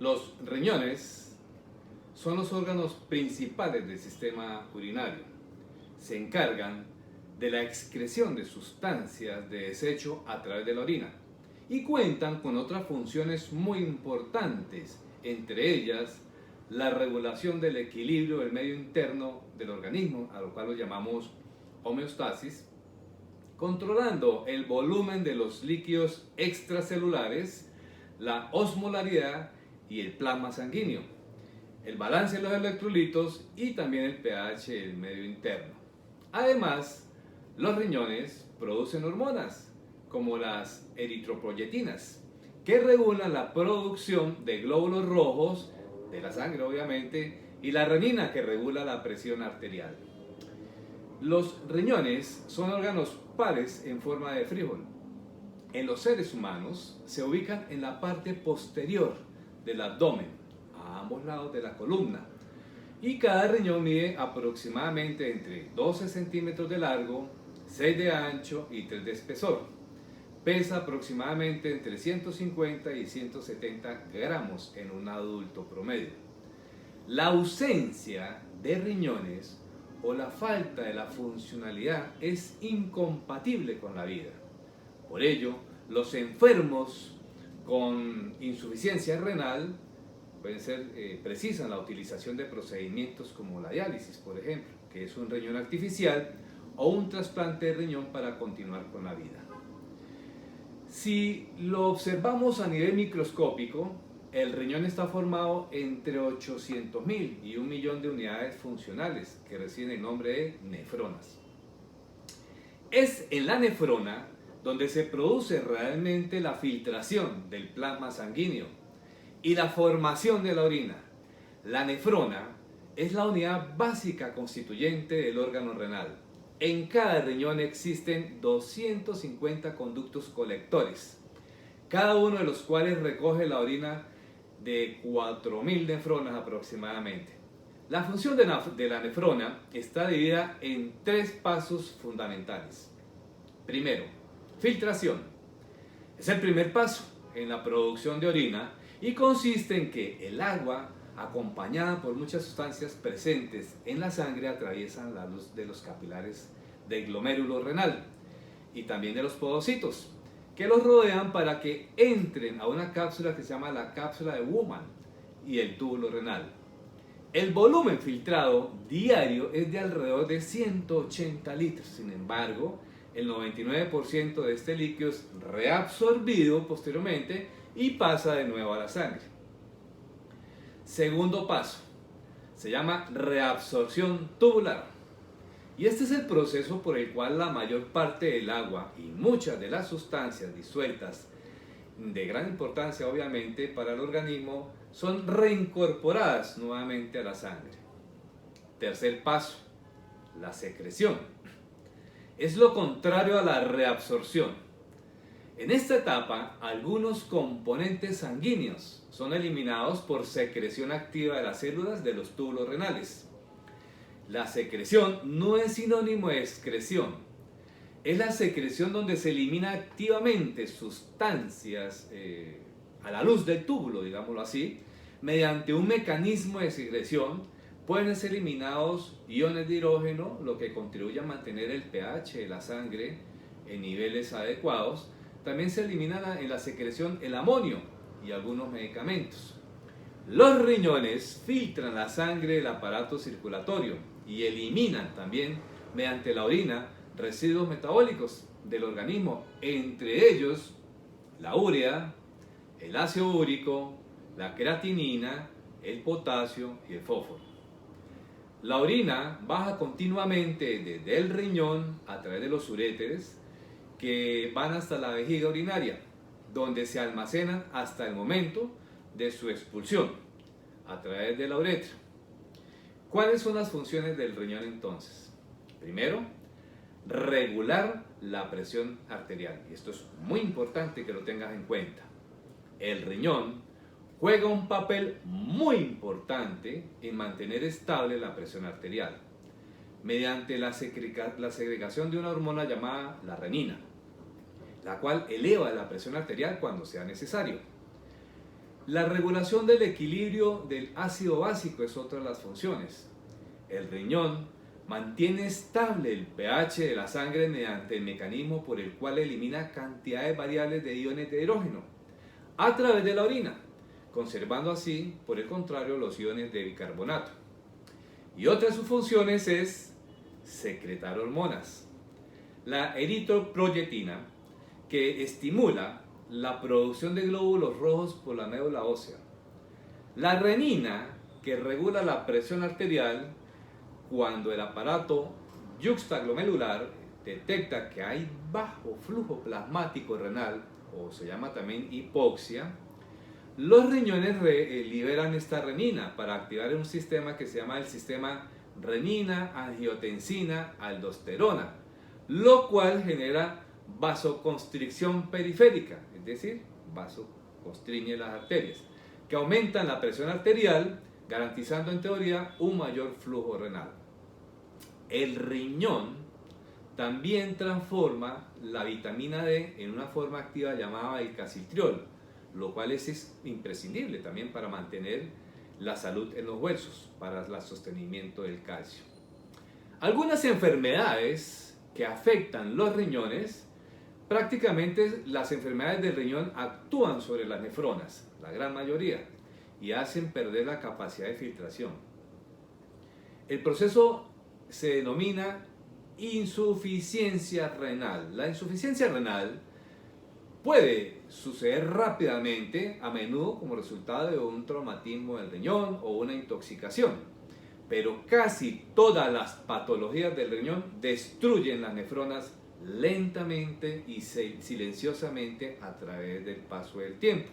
Los riñones son los órganos principales del sistema urinario. Se encargan de la excreción de sustancias de desecho a través de la orina y cuentan con otras funciones muy importantes, entre ellas la regulación del equilibrio del medio interno del organismo, a lo cual lo llamamos homeostasis, controlando el volumen de los líquidos extracelulares, la osmolaridad y el plasma sanguíneo, el balance de los electrolitos y también el pH del medio interno. Además, los riñones producen hormonas como las eritropoyetinas, que regulan la producción de glóbulos rojos de la sangre, obviamente, y la renina, que regula la presión arterial. Los riñones son órganos pares en forma de frijol. En los seres humanos se ubican en la parte posterior del abdomen, a ambos lados de la columna, y cada riñón mide aproximadamente entre 12 centímetros de largo, 6 de ancho y 3 de espesor. Pesa aproximadamente entre 150 y 170 gramos en un adulto promedio. La ausencia de riñones o la falta de la funcionalidad es incompatible con la vida. Por ello, los enfermos con insuficiencia renal precisan la utilización de procedimientos como la diálisis, por ejemplo, que es un riñón artificial, o un trasplante de riñón para continuar con la vida. Si lo observamos a nivel microscópico, el riñón está formado entre 800.000 y 1.000.000 de unidades funcionales que reciben el nombre de nefronas. Es en la nefrona donde se produce realmente la filtración del plasma sanguíneo y la formación de la orina. La nefrona es la unidad básica constituyente del órgano renal. En cada riñón existen 250 conductos colectores, cada uno de los cuales recoge la orina de 4.000 nefronas aproximadamente. La función de la nefrona está dividida en 3 pasos fundamentales. Primero, filtración. Es el primer paso en la producción de orina y consiste en que el agua, acompañada por muchas sustancias presentes en la sangre, atraviesan la luz de los capilares del glomérulo renal y también de los podocitos, que los rodean para que entren a una cápsula que se llama la cápsula de Bowman y el túbulo renal. El volumen filtrado diario es de alrededor de 180 litros. Sin embargo, el 99% de este líquido es reabsorbido posteriormente y pasa de nuevo a la sangre. Segundo paso, se llama reabsorción tubular. Y este es el proceso por el cual la mayor parte del agua y muchas de las sustancias disueltas, de gran importancia obviamente para el organismo, son reincorporadas nuevamente a la sangre. Tercer paso, la secreción. Es lo contrario a la reabsorción. En esta etapa, algunos componentes sanguíneos son eliminados por secreción activa de las células de los túbulos renales. La secreción no es sinónimo de excreción. Es la secreción donde se elimina activamente sustancias a la luz del túbulo, digámoslo así, mediante un mecanismo de secreción. Pueden ser eliminados iones de hidrógeno, lo que contribuye a mantener el pH de la sangre en niveles adecuados. También se elimina en la secreción el amonio y algunos medicamentos. Los riñones filtran la sangre del aparato circulatorio y eliminan también mediante la orina residuos metabólicos del organismo, entre ellos la urea, el ácido úrico, la creatinina, el potasio y el fósforo. La orina baja continuamente desde el riñón a través de los uréteres que van hasta la vejiga urinaria, donde se almacenan hasta el momento de su expulsión a través de la uretra. ¿Cuáles son las funciones del riñón entonces? Primero, regular la presión arterial. Y esto es muy importante que lo tengas en cuenta. El riñón juega un papel muy importante en mantener estable la presión arterial mediante la segregación de una hormona llamada la renina, la cual eleva la presión arterial cuando sea necesario. La regulación del equilibrio del ácido básico es otra de las funciones. El riñón mantiene estable el pH de la sangre mediante el mecanismo por el cual elimina cantidades variables de iones de hidrógeno a través de la orina, conservando así, por el contrario, los iones de bicarbonato. Y otra de sus funciones es secretar hormonas. La eritroproyetina, que estimula la producción de glóbulos rojos por la médula ósea. La renina, que regula la presión arterial cuando el aparato yuxtaglomerular detecta que hay bajo flujo plasmático renal, o se llama también hipoxia. Los riñones liberan esta renina para activar un sistema que se llama el sistema renina-angiotensina-aldosterona, lo cual genera vasoconstricción periférica, es decir, vasoconstriñe las arterias, que aumentan la presión arterial, garantizando en teoría un mayor flujo renal. El riñón también transforma la vitamina D en una forma activa llamada el calcitriol, lo cual es imprescindible también para mantener la salud en los huesos, para el sostenimiento del calcio. Algunas enfermedades que afectan los riñones, prácticamente las enfermedades del riñón actúan sobre las nefronas, la gran mayoría, y hacen perder la capacidad de filtración. El proceso se denomina insuficiencia renal. La insuficiencia renal puede suceder rápidamente, a menudo como resultado de un traumatismo del riñón o una intoxicación, pero casi todas las patologías del riñón destruyen las nefronas lentamente y silenciosamente a través del paso del tiempo,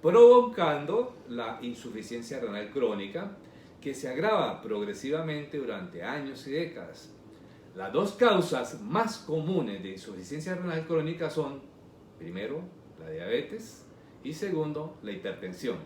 provocando la insuficiencia renal crónica, que se agrava progresivamente durante años y décadas. Las dos causas más comunes de insuficiencia renal crónica son, primero, la diabetes y segundo, la hipertensión.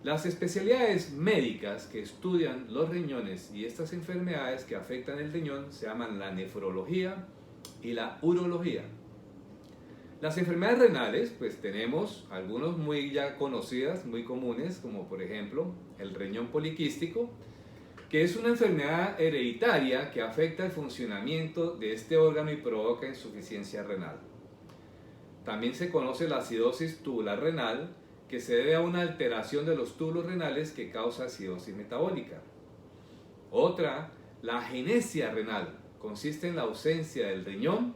Las especialidades médicas que estudian los riñones y estas enfermedades que afectan el riñón se llaman la nefrología y la urología. Las enfermedades renales, pues tenemos algunos muy ya conocidas, muy comunes, como por ejemplo el riñón poliquístico, que es una enfermedad hereditaria que afecta el funcionamiento de este órgano y provoca insuficiencia renal. También se conoce la acidosis tubular renal, que se debe a una alteración de los túbulos renales que causa acidosis metabólica. Otra, la agenesia renal, consiste en la ausencia del riñón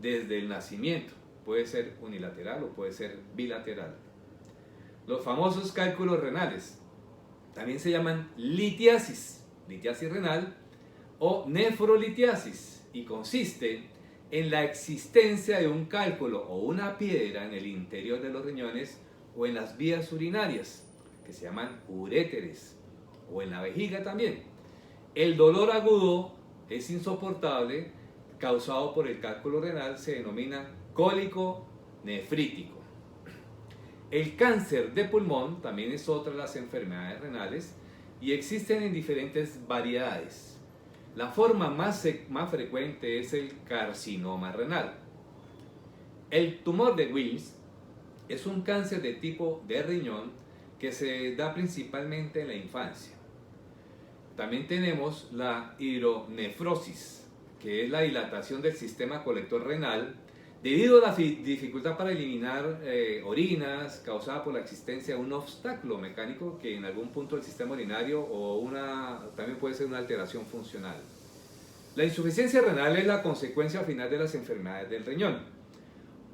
desde el nacimiento. Puede ser unilateral o puede ser bilateral. Los famosos cálculos renales también se llaman litiasis, litiasis renal o nefrolitiasis, y consiste en la existencia de un cálculo o una piedra en el interior de los riñones o en las vías urinarias, que se llaman uréteres, o en la vejiga también. El dolor agudo es insoportable, causado por el cálculo renal, se denomina cólico nefrítico. El cáncer de pulmón también es otra de las enfermedades renales y existen en diferentes variedades. La forma más frecuente es el carcinoma renal. El tumor de Wilms es un cáncer de tipo de riñón que se da principalmente en la infancia. También tenemos la hidronefrosis, que es la dilatación del sistema colector renal debido a la dificultad para eliminar orinas causada por la existencia de un obstáculo mecánico que en algún punto del sistema urinario o también puede ser una alteración funcional. La insuficiencia renal es la consecuencia final de las enfermedades del riñón.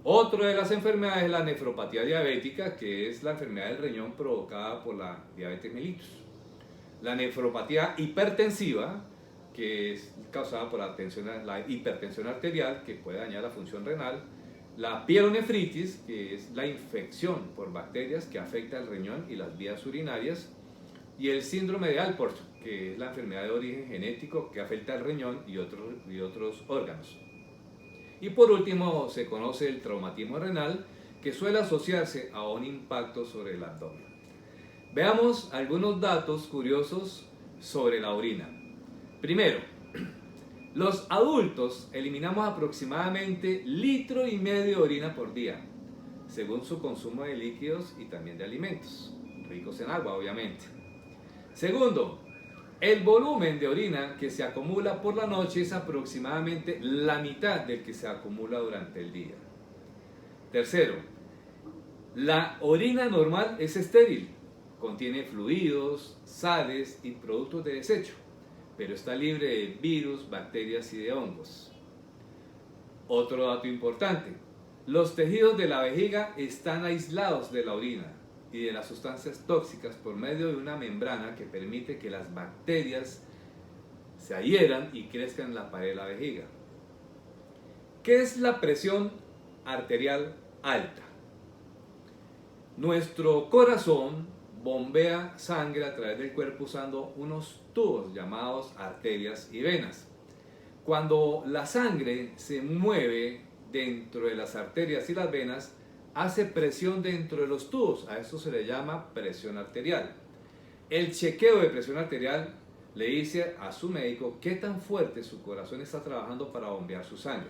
Otra de las enfermedades es la nefropatía diabética, que es la enfermedad del riñón provocada por la diabetes mellitus. La nefropatía hipertensiva, que es causada por la hipertensión arterial, que puede dañar la función renal. La pielonefritis, que es la infección por bacterias que afecta el riñón y las vías urinarias. Y el síndrome de Alport, que es la enfermedad de origen genético que afecta al riñón y otros órganos. Y por último se conoce el traumatismo renal, que suele asociarse a un impacto sobre el abdomen. Veamos algunos datos curiosos sobre la orina. Primero, los adultos eliminamos aproximadamente 1,5 litros de orina por día. según su consumo de líquidos y también de alimentos, ricos en agua obviamente. Segundo, el volumen de orina que se acumula por la noche es aproximadamente la mitad del que se acumula durante el día. Tercero, la orina normal es estéril, contiene fluidos, sales y productos de desecho, pero está libre de virus, bacterias y de hongos. Otro dato importante, los tejidos de la vejiga están aislados de la orina y de las sustancias tóxicas por medio de una membrana que permite que las bacterias se adhieran y crezcan en la pared de la vejiga. ¿Qué es la presión arterial alta? Nuestro corazón bombea sangre a través del cuerpo usando unos tubos llamados arterias y venas. Cuando la sangre se mueve dentro de las arterias y las venas, hace presión dentro de los tubos. A eso se le llama presión arterial. El chequeo de presión arterial le dice a su médico qué tan fuerte su corazón está trabajando para bombear su sangre.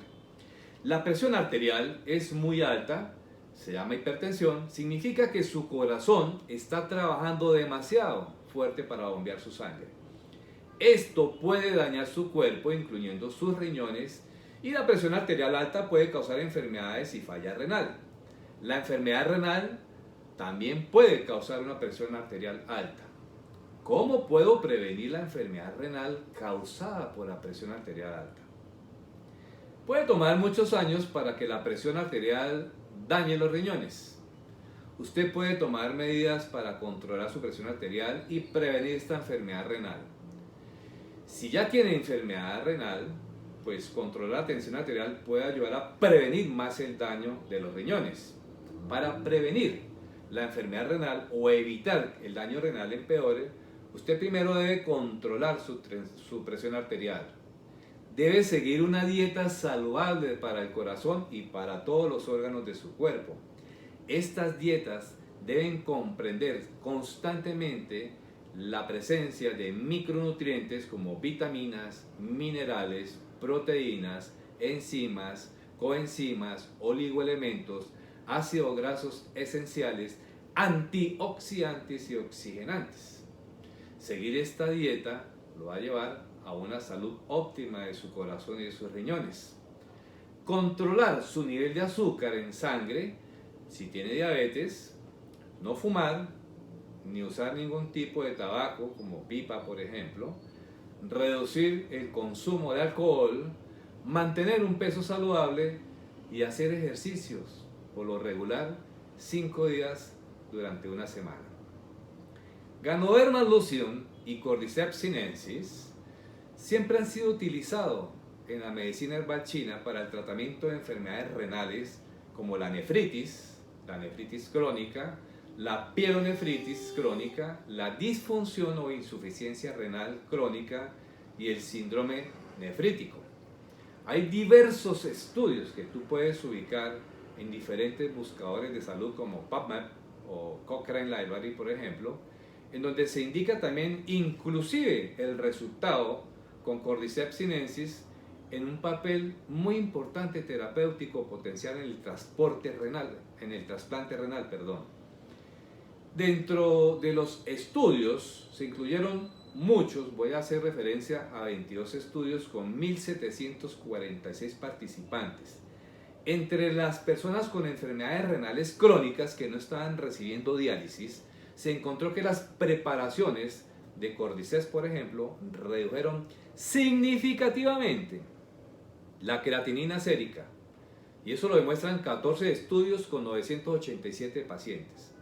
La presión arterial es muy alta, se llama hipertensión, significa que su corazón está trabajando demasiado fuerte para bombear su sangre. Esto puede dañar su cuerpo, incluyendo sus riñones, y la presión arterial alta puede causar enfermedades y falla renal. La enfermedad renal también puede causar una presión arterial alta. ¿Cómo puedo prevenir la enfermedad renal causada por la presión arterial alta? Puede tomar muchos años para que la presión arterial dañe los riñones. Usted puede tomar medidas para controlar su presión arterial y prevenir esta enfermedad renal. Si ya tiene enfermedad renal, pues controlar la tensión arterial puede ayudar a prevenir más el daño de los riñones. Para prevenir la enfermedad renal o evitar el daño renal empeore, usted primero debe controlar su presión arterial. Debe seguir una dieta saludable para el corazón y para todos los órganos de su cuerpo. Estas dietas deben comprender constantemente la presencia de micronutrientes como vitaminas, minerales, proteínas, enzimas, coenzimas, oligoelementos, ácidos grasos esenciales, antioxidantes y oxigenantes. Seguir esta dieta lo va a llevar a una salud óptima de su corazón y de sus riñones. Controlar su nivel de azúcar en sangre, si tiene diabetes, no fumar, ni usar ningún tipo de tabaco, como pipa por ejemplo, reducir el consumo de alcohol, mantener un peso saludable y hacer ejercicios, por lo regular, 5 días durante una semana. Ganoderma lucidum y Cordyceps sinensis siempre han sido utilizados en la medicina herbal china para el tratamiento de enfermedades renales como la nefritis crónica, la pielonefritis crónica, la disfunción o insuficiencia renal crónica y el síndrome nefrítico. Hay diversos estudios que tú puedes ubicar en diferentes buscadores de salud como PubMed o Cochrane Library, por ejemplo, en donde se indica también inclusive el resultado con Cordyceps sinensis en un papel muy importante terapéutico potencial en el trasplante renal. Dentro de los estudios se incluyeron muchos, voy a hacer referencia a 22 estudios con 1.746 participantes. Entre las personas con enfermedades renales crónicas que no estaban recibiendo diálisis, se encontró que las preparaciones de Cordyceps, por ejemplo, redujeron significativamente la creatinina sérica, y eso lo demuestran 14 estudios con 987 pacientes.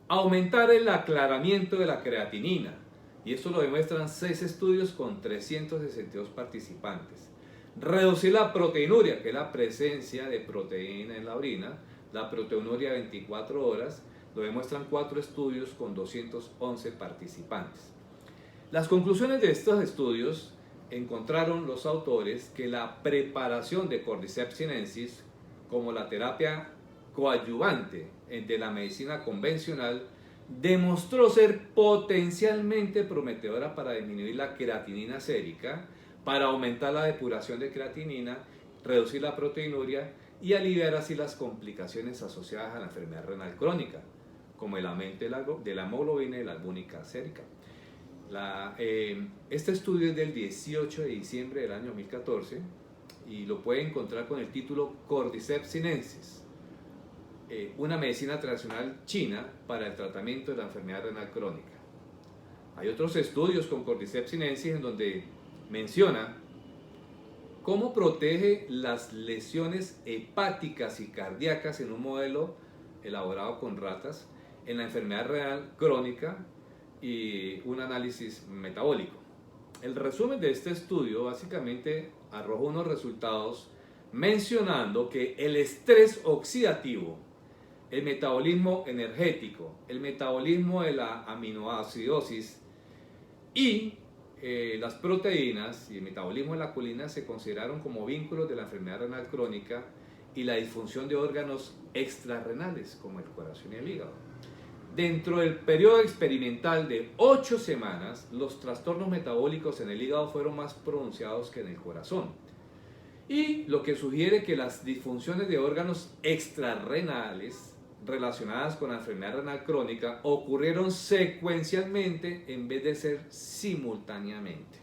Aumentar el aclaramiento de la creatinina, y esto lo demuestran 6 estudios con 362 participantes. Reducir la proteinuria, que es la presencia de proteína en la orina, la proteinuria 24 horas, lo demuestran 4 estudios con 211 participantes. Las conclusiones de estos estudios encontraron los autores que la preparación de Cordyceps sinensis como la terapia coadyuvante de la medicina convencional demostró ser potencialmente prometedora para disminuir la creatinina sérica, para aumentar la depuración de creatinina, reducir la proteinuria y aliviar así las complicaciones asociadas a la enfermedad renal crónica, como el aumento de la hemoglobina y la albúmica sérica. Este estudio es del 18 de diciembre del año 2014 y lo puede encontrar con el título Cordyceps sinensis, una medicina tradicional china para el tratamiento de la enfermedad renal crónica. Hay otros estudios con Cordyceps sinensis en donde menciona cómo protege las lesiones hepáticas y cardíacas en un modelo elaborado con ratas en la enfermedad renal crónica y un análisis metabólico. El resumen de este estudio básicamente arroja unos resultados mencionando que el estrés oxidativo, el metabolismo energético, el metabolismo de la aminoacidosis y las proteínas y el metabolismo de la colina se consideraron como vínculos de la enfermedad renal crónica y la disfunción de órganos extrarrenales como el corazón y el hígado. Dentro del periodo experimental de 8 semanas, los trastornos metabólicos en el hígado fueron más pronunciados que en el corazón, y lo que sugiere que las disfunciones de órganos extrarrenales relacionadas con la enfermedad renal crónica ocurrieron secuencialmente en vez de ser simultáneamente.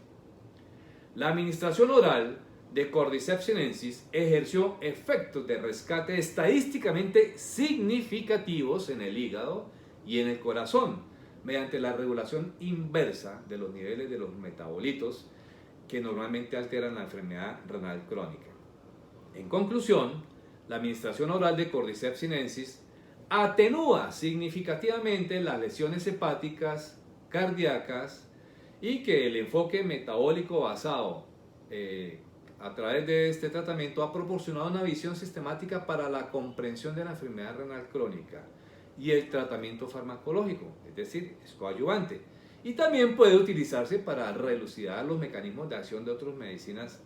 La administración oral de Cordyceps sinensis ejerció efectos de rescate estadísticamente significativos en el hígado y en el corazón, mediante la regulación inversa de los niveles de los metabolitos que normalmente alteran la enfermedad renal crónica. En conclusión, la administración oral de Cordyceps sinensis atenúa significativamente las lesiones hepáticas, cardíacas, y que el enfoque metabólico basado a través de este tratamiento ha proporcionado una visión sistemática para la comprensión de la enfermedad renal crónica y el tratamiento farmacológico, es decir, es coadyuvante, y también puede utilizarse para relucidar los mecanismos de acción de otras medicinas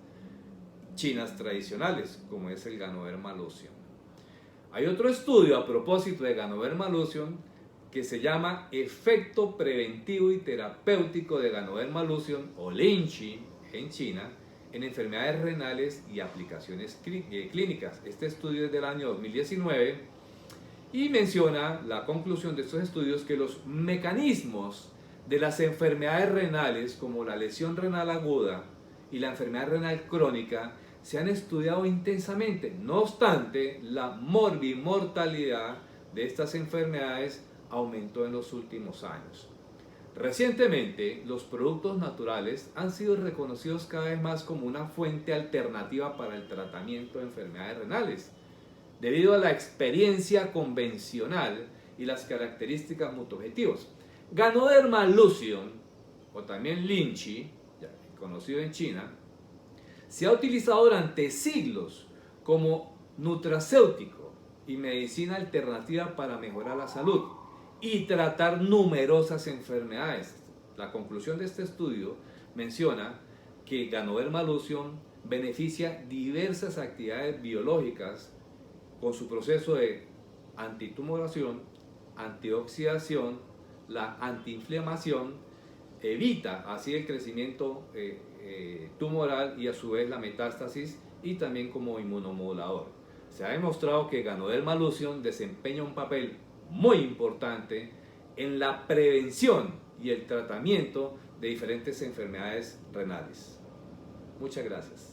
chinas tradicionales, como es el Ganoderma lucium. Hay otro estudio a propósito de Ganoderma lucium que se llama Efecto Preventivo y Terapéutico de Ganoderma lucium o LINCHI en China en enfermedades renales y aplicaciones clínicas. Este estudio es del año 2019 y menciona la conclusión de estos estudios que los mecanismos de las enfermedades renales como la lesión renal aguda y la enfermedad renal crónica se han estudiado intensamente. No obstante, la morbimortalidad de estas enfermedades aumentó en los últimos años. Recientemente, los productos naturales han sido reconocidos cada vez más como una fuente alternativa para el tratamiento de enfermedades renales, debido a la experiencia convencional y las características multiobjetivos. Ganoderma lucium, o también LINCHI, conocido en China, se ha utilizado durante siglos como nutracéutico y medicina alternativa para mejorar la salud y tratar numerosas enfermedades. La conclusión de este estudio menciona que Ganoderma lucium beneficia diversas actividades biológicas con su proceso de antitumoración, antioxidación, la antiinflamación, evita así el crecimiento tumoral y a su vez la metástasis, y también como inmunomodulador. Se ha demostrado que Ganoderma lucium desempeña un papel muy importante en la prevención y el tratamiento de diferentes enfermedades renales. Muchas gracias.